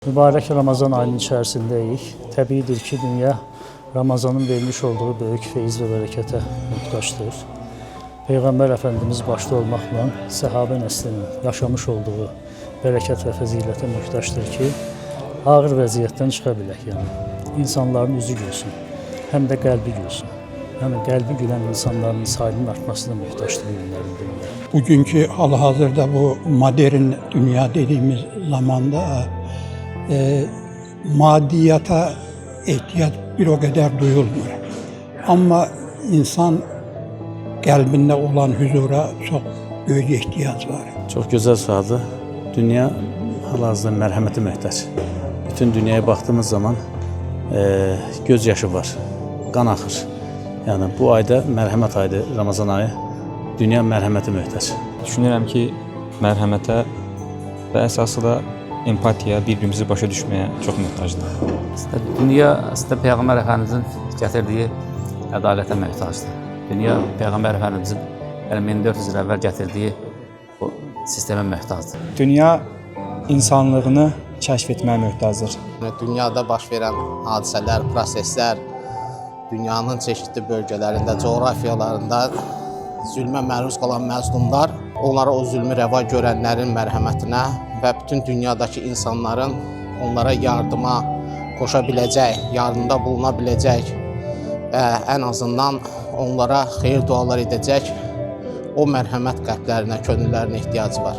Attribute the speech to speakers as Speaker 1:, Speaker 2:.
Speaker 1: Mübarək Ramazan ayının içərisindəyik. Təbiidir ki, dünya Ramazanın vermiş olduğu böyük feyiz və bərəkətə muhtaçdır. Peyğəmbər Əfəndimiz başda olmaqla səhabə nəslinin yaşamış olduğu bərəkət və fəzilətə muhtaçdır ki, ağır vəziyyətdən çıxa bilək. Yəni, insanların üzü gülsün, həm də qəlbi gülsün. Yəni, qəlbi gülən insanların sayının artmasına muhtaçdır bu günlərin dünya.
Speaker 2: Bugünkü hal-hazırda bu modern dünya dediğimiz zamanda maddiyata ihtiyaç bir o kadar duyulmuyor. Ama insan kalbinde olan huzura çok büyük ihtiyaç var.
Speaker 3: Çok güzel sualdır. Dünya hal-hazırda mərhəmətə möhtaç. Bütün dünyaya baktığımız zaman göz yaşı var, kan axır. Yani bu ayda mərhəmət ayıdır, Ramazan ayı. Dünya mərhəmətə möhtaç.
Speaker 4: Düşünürəm ki, mərhəmətə və əsası da empatiya, bir-birimizi başa düşməyə çox möhtacdır.
Speaker 5: Dünya aslında Peyğəmbər Əfəndimizin gətirdiyi ədalətə möhtacdır. Dünya Peyğəmbər Əfəndimizin 1400 il əvvəl gətirdiyi o sistemə möhtacdır.
Speaker 6: Dünya insanlığını kəşf etməyə möhtacdır.
Speaker 7: Dünyada baş verən hadisələr, proseslər, dünyanın çeşitli bölgələrində, coğrafiyalarında zülmə məruz qalan məzlumlar, onlara o zülmü rəva görənlərin mərhəmətinə və bütün dünyadakı insanların onlara yardıma qoşa biləcək, yardımda buluna biləcək və ən azından onlara xeyir dualar edəcək o mərhəmət qəlblərinə, könüllərinə ehtiyacı var.